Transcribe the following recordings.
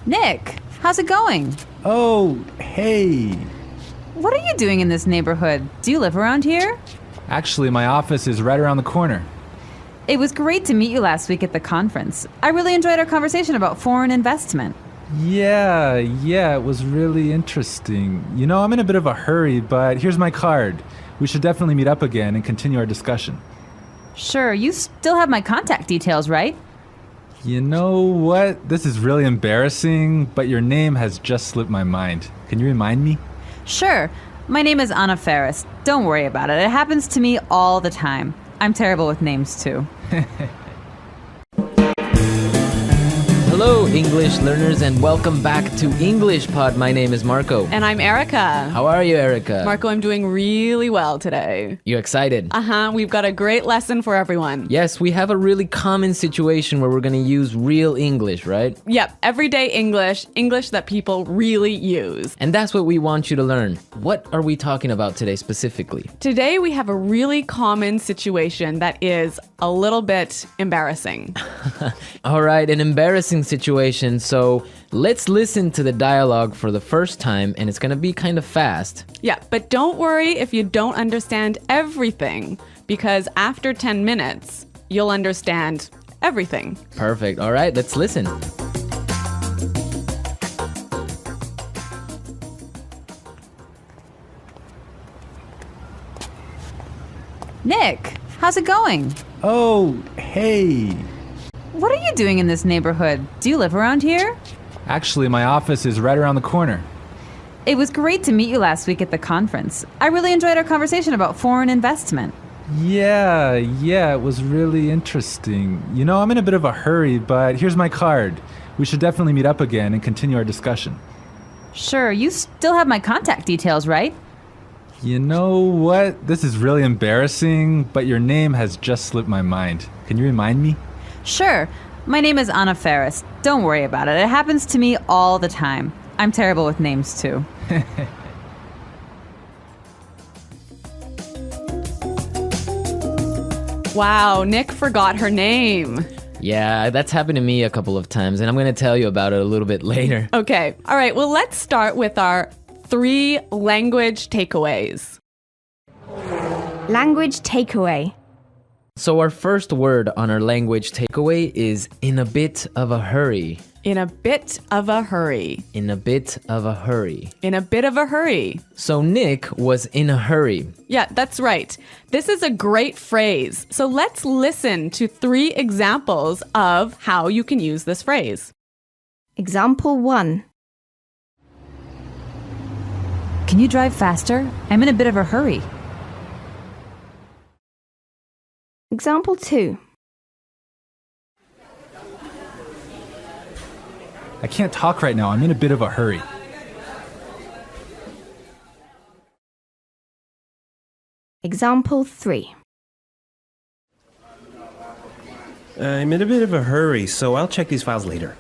Nick, how's it going? Oh, hey. What are you doing in this neighborhood? Do you live around here? Actually, my office is right around the corner. It was great to meet you last week at the conference. I really enjoyed our conversation about foreign investment. Yeah, it was really interesting. You know, I'm in a bit of a hurry, but here's my card. We should definitely meet up again and continue our discussion. Sure, you still have my contact details, right? You know what? This is really embarrassing, but your name has just slipped my mind. Can you remind me? Sure. My name is Ana Ferris. Don't worry about it. It happens to me all the time. I'm terrible with names, too. Hello, English learners, and welcome back to English Pod. My name is Marco. And I'm Erica. How are you, Erica? Marco, I'm doing really well today. You excited? We've got a great lesson for everyone. Yes, we have a really common situation where we're going to use real English, right? Yep, everyday English, English that people really use. And that's what we want you to learn. What are we talking about today specifically? Today we have a really common situation that is a little bit embarrassing. All right, an embarrassing situation. So let's listen to the dialogue for the first time, and it's going to be kind of fast. Yeah, but don't worry if you don't understand everything, because after 10 minutes, you'll understand everything. Perfect. All right, let's listen. Nick, how's it going? Oh, hey. What are you doing in this neighborhood? Do you live around here? Actually, my office is right around the corner. It was great to meet you last week at the conference. I really enjoyed our conversation about foreign investment. Yeah, it was really interesting. You know, I'm in a bit of a hurry, but here's my card. We should definitely meet up again and continue our discussion. Sure, you still have my contact details, right? You know what? This is really embarrassing, but your name has just slipped my mind. Can you remind me? Sure. My name is Ana Ferris. Don't worry about it. It happens to me all the time. I'm terrible with names, too. Wow, Nick forgot her name. Yeah, that's happened to me a couple of times, and I'm going to tell you about it a little bit later. Okay, all right, well, let's start with our 3 language takeaways. Language takeaway. So our first word on our language takeaway is in a bit of a hurry. In a bit of a hurry. In a bit of a hurry. In a bit of a hurry. So Nick was in a hurry. Yeah, that's right. This is a great phrase. So let's listen to 3 examples of how you can use this phrase. Example 1. Can you drive faster? I'm in a bit of a hurry. Example 2. I can't talk right now. I'm in a bit of a hurry. Example 3. I'm in a bit of a hurry, so I'll check these files later.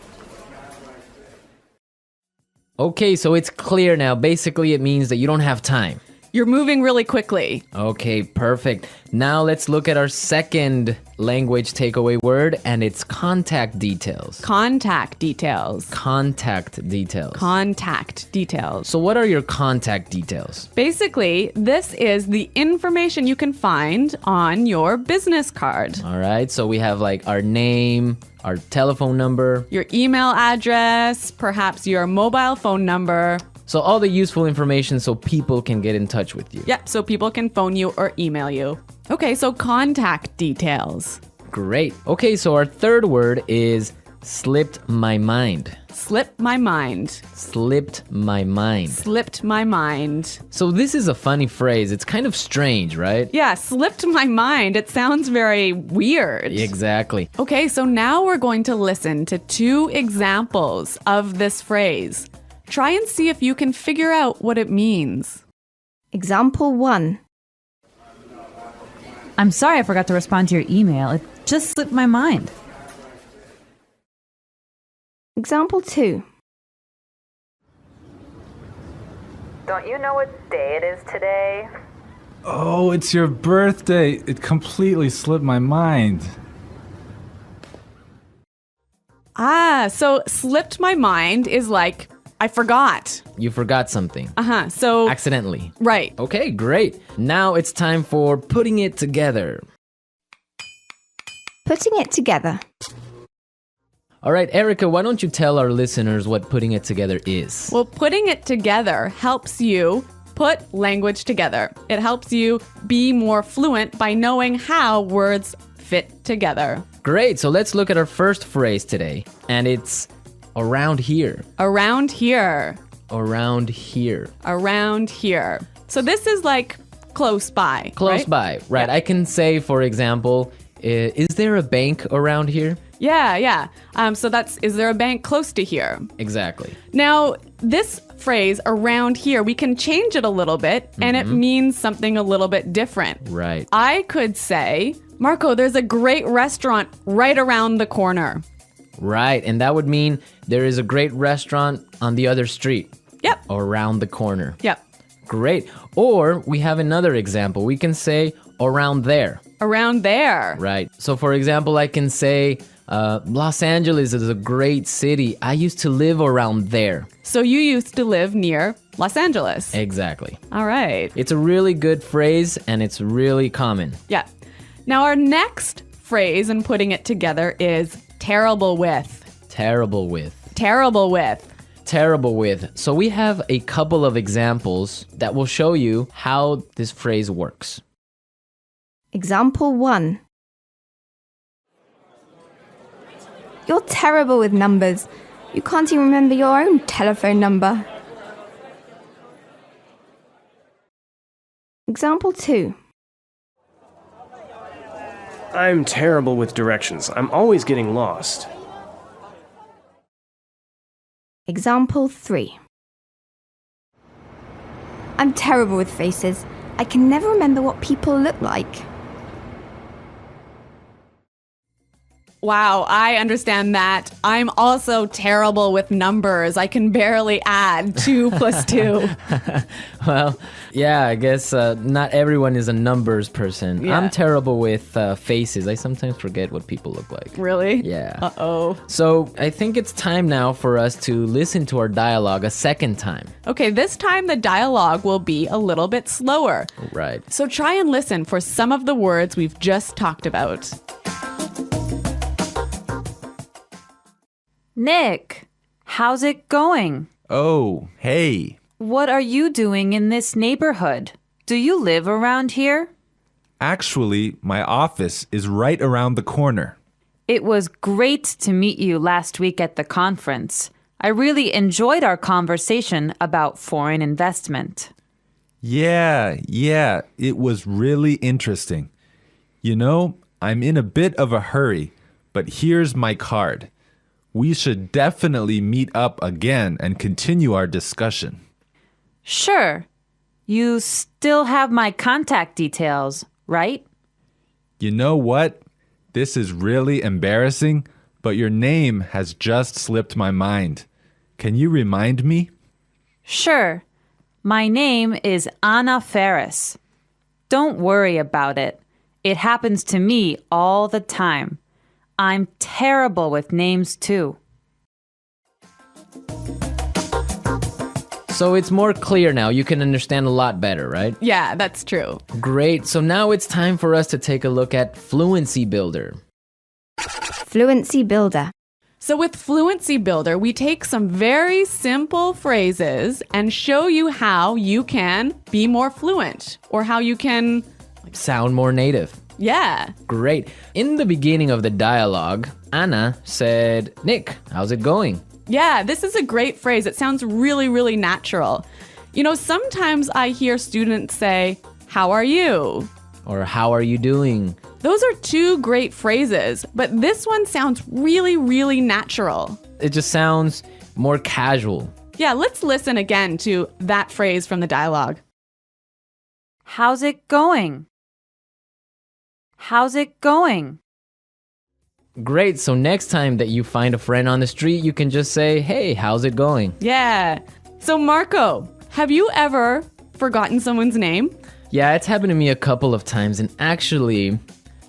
Okay, so it's clear now. Basically, it means that you don't have time. You're moving really quickly. Okay, perfect. Now let's look at our second language takeaway word, and it's contact details. Contact details. Contact details. Contact details. So what are your contact details? Basically, this is the information you can find on your business card. All right, so we have like our name, our telephone number. Your email address, perhaps your mobile phone number. So all the useful information so people can get in touch with you. Yep, so people can phone you or email you. Okay, so contact details. Great. Okay, so our third word is slipped my mind. Slipped my mind. Slipped my mind. Slipped my mind. So this is a funny phrase. It's kind of strange, right? Yeah, slipped my mind. It sounds very weird. Exactly. Okay, so now we're going to listen to 2 examples of this phrase. Try and see if you can figure out what it means. Example 1. I'm sorry I forgot to respond to your email. It just slipped my mind. Example 2. Don't you know what day it is today? Oh, it's your birthday. It completely slipped my mind. So slipped my mind is like, I forgot. You forgot something. So, Accidentally. right. Okay, great. Now it's time for putting it together. Putting it together. All right, Erica, why don't you tell our listeners what putting it together is? Well, putting it together helps you put language together. It helps you be more fluent by knowing how words fit together. Great, so let's look at our first phrase today. And it's around here. Around here. Around here. Around here. So this is like close by. Close right? by, right. Yeah. I can say, for example, is there a bank around here? Yeah. So that's, is there a bank close to here? Exactly. Now, this phrase around here, we can change it a little bit and it means something a little bit different. Right. I could say, Marco, there's a great restaurant right around the corner. Right, and that would mean there is a great restaurant on the other street. Yep. Around the corner. Yep. Great. Or we have another example. We can say around there. Around there. Right. So for example, I can say Los Angeles is a great city. I used to live around there. So you used to live near Los Angeles. Exactly. All right. It's a really good phrase and it's really common. Yeah. Now our next phrase in putting it together is terrible with. Terrible with. Terrible with. Terrible with. So we have a couple of examples that will show you how this phrase works. Example 1. You're terrible with numbers. You can't even remember your own telephone number. Example 2. I'm terrible with directions. I'm always getting lost. Example 3. I'm terrible with faces. I can never remember what people look like. Wow, I understand that. I'm also terrible with numbers. I can barely add 2 plus 2. Well, yeah, I guess not everyone is a numbers person. Yeah. I'm terrible with faces. I sometimes forget what people look like. Really? Yeah. Uh-oh. So I think it's time now for us to listen to our dialogue a second time. Okay, this time the dialogue will be a little bit slower. Right. So try and listen for some of the words we've just talked about. Nick, how's it going? Oh, hey. What are you doing in this neighborhood? Do you live around here? Actually, my office is right around the corner. It was great to meet you last week at the conference. I really enjoyed our conversation about foreign investment. Yeah, it was really interesting. You know, I'm in a bit of a hurry, but here's my card. We should definitely meet up again and continue our discussion. Sure. You still have my contact details, right? You know what? This is really embarrassing, but your name has just slipped my mind. Can you remind me? Sure. My name is Ana Ferris. Don't worry about it. It happens to me all the time. I'm terrible with names too. So it's more clear now. You can understand a lot better, right? Yeah, that's true. Great. So now it's time for us to take a look at Fluency Builder. Fluency builder. So with Fluency Builder, we take some very simple phrases and show you how you can be more fluent or how you can, Sound more native. yeah. Great. In the beginning of the dialogue, Anna said, Nick, how's it going? Yeah, this is a great phrase. It sounds really, really natural. You know, sometimes I hear students say, how are you? Or how are you doing? Those are 2 great phrases, but this one sounds really, really natural. It just sounds more casual. Yeah, let's listen again to that phrase from the dialogue. How's it going? How's it going? Great. So next time that you find a friend on the street, you can just say, hey, how's it going? Yeah. So Marco, have you ever forgotten someone's name? Yeah, it's happened to me a couple of times. And actually,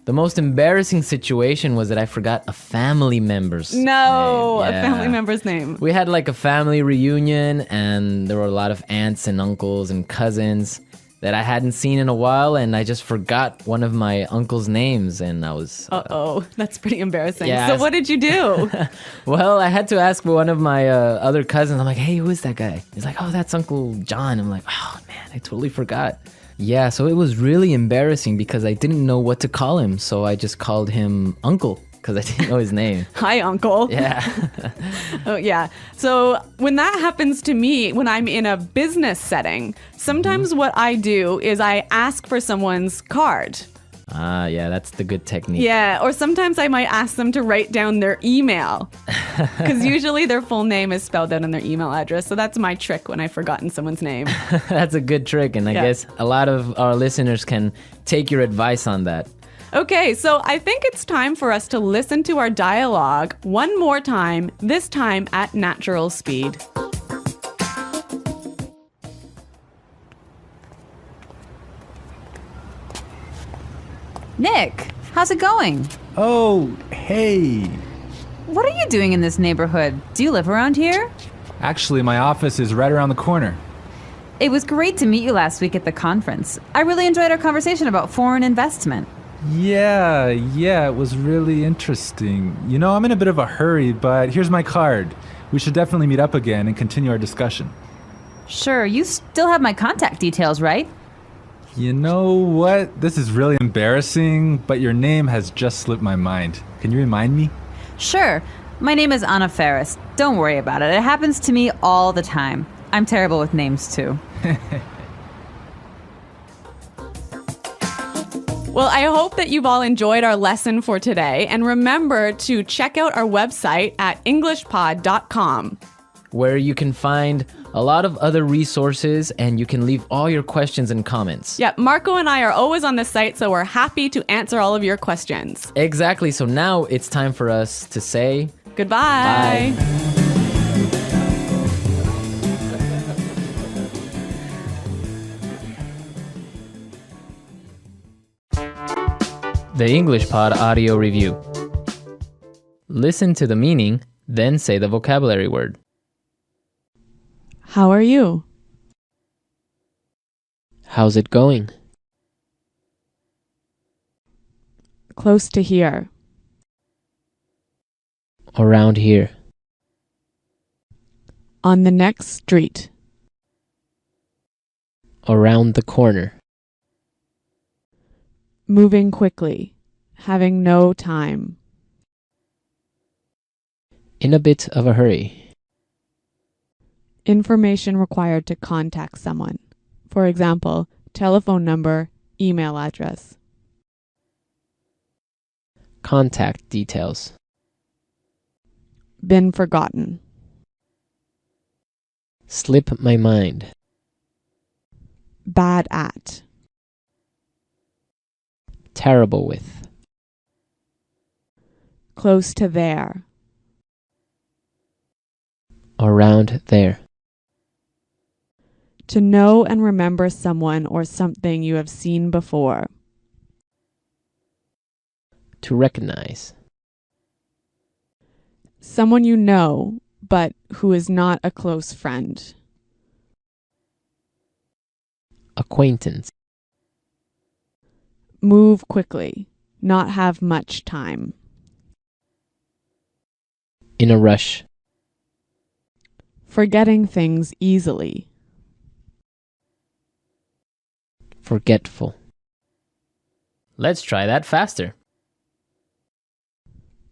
The most embarrassing situation was that I forgot a family member's name. A Yeah. family member's name. We had like a family reunion, and there were a lot of aunts and uncles and cousins that I hadn't seen in a while, and I just forgot one of my uncle's names, and I was... Uh-oh, that's pretty embarrassing. Yeah, So what did you do? Well, I had to ask one of my other cousins. I'm like, hey, who is that guy? He's like, oh, that's Uncle John. I'm like, oh, man, I totally forgot. Yeah, so it was really embarrassing because I didn't know what to call him, so I just called him Uncle because I didn't know his name. Hi, Uncle. Yeah. Oh, yeah. So when that happens to me, when I'm in a business setting, sometimes what I do is I ask for someone's card. Ah, yeah, that's the good technique. Yeah, or sometimes I might ask them to write down their email because usually their full name is spelled out in their email address. So that's my trick when I've forgotten someone's name. That's a good trick, and I guess a lot of our listeners can take your advice on that. Okay, so I think it's time for us to listen to our dialogue one more time, this time at natural speed. Nick, how's it going? Oh, hey. What are you doing in this neighborhood? Do you live around here? Actually, my office is right around the corner. It was great to meet you last week at the conference. I really enjoyed our conversation about foreign investment. Yeah, it was really interesting. You know, I'm in a bit of a hurry, but here's my card. We should definitely meet up again and continue our discussion. Sure, you still have my contact details, right? You know what? This is really embarrassing, but your name has just slipped my mind. Can you remind me? Sure. My name is Ana Ferris. Don't worry about it. It happens to me all the time. I'm terrible with names, too. Well, I hope that you've all enjoyed our lesson for today. And remember to check out our website at englishpod.com. where you can find a lot of other resources and you can leave all your questions and comments. Yeah, Marco and I are always on the site, so we're happy to answer all of your questions. Exactly. So now it's time for us to say Goodbye. bye. The English Pod Audio Review. Listen to the meaning, then say the vocabulary word. How are you? How's it going? Close to here. Around here. On the next street. Around the corner. Moving quickly. Having no time. In a bit of a hurry. Information required to contact someone. For example, telephone number, email address. Contact details. Been forgotten. Slip my mind. Bad at. Terrible with. Close to there. Around there. To know and remember someone or something you have seen before. To recognize. Someone you know, but who is not a close friend. Acquaintance. Move quickly. Not have much time. In a rush. Forgetting things easily. Forgetful. Let's try that faster.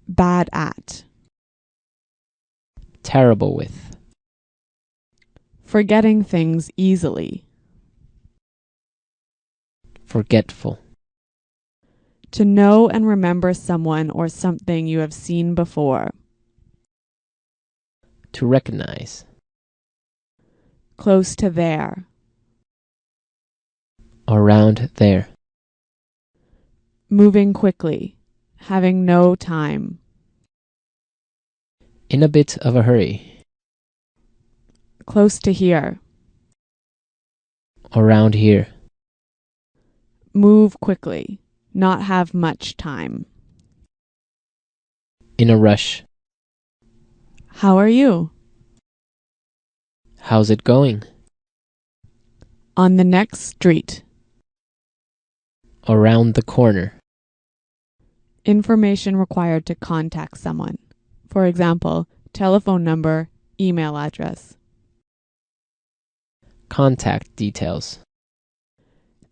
Bad at. Terrible with. Forgetting things easily. Forgetful. To know and remember someone or something you have seen before. To recognize. Close to there. Around there. Moving quickly. Having no time. In a bit of a hurry. Close to here. Around here. Move quickly. Not have much time. In a rush. How are you? How's it going? On the next street. Around the corner. Information required to contact someone. For example, telephone number, email address. Contact details.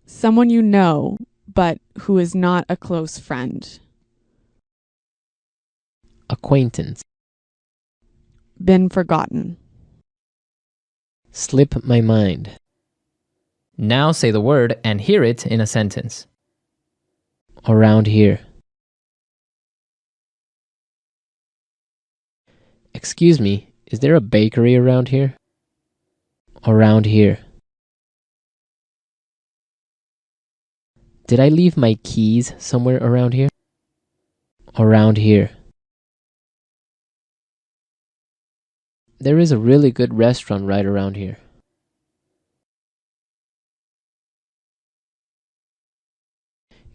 Someone you know, but who is not a close friend. Acquaintance. Been forgotten. Slip my mind. Now say the word and hear it in a sentence. Around here. Excuse me, is there a bakery around here? Around here. Did I leave my keys somewhere around here? Around here. There is a really good restaurant right around here.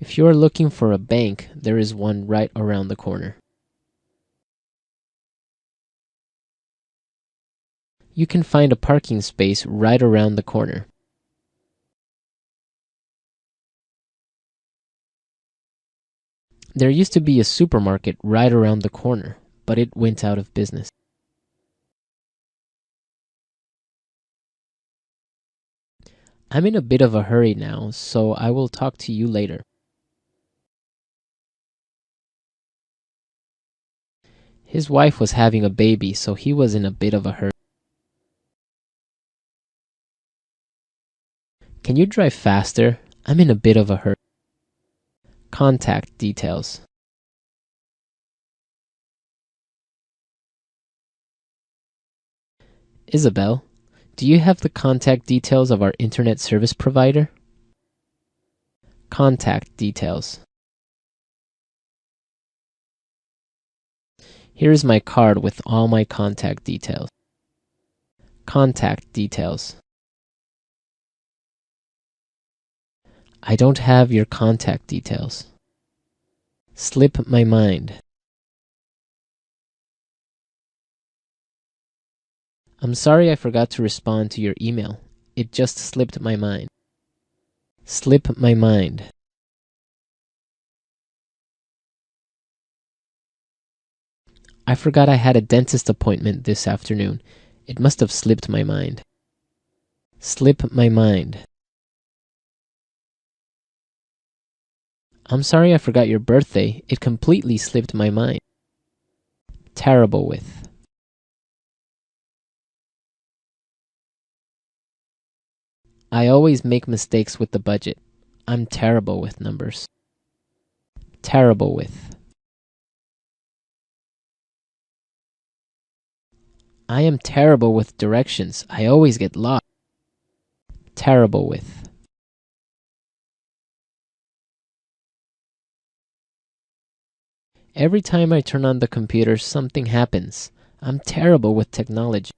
If you are looking for a bank, there is one right around the corner. You can find a parking space right around the corner. There used to be a supermarket right around the corner, but it went out of business. I'm in a bit of a hurry now, so I will talk to you later. His wife was having a baby, so he was in a bit of a hurry. Can you drive faster? I'm in a bit of a hurry. Contact details. Isabel, do you have the contact details of our internet service provider? Contact details. Here is my card with all my contact details. Contact details. I don't have your contact details. Slip my mind. I'm sorry I forgot to respond to your email. It just slipped my mind. Slip my mind. I forgot I had a dentist appointment this afternoon. It must have slipped my mind. Slip my mind. I'm sorry I forgot your birthday. It completely slipped my mind. Terrible with. I always make mistakes with the budget. I'm terrible with numbers. Terrible with. I am terrible with directions. I always get lost. Terrible with. Every time I turn on the computer, something happens. I'm terrible with technology.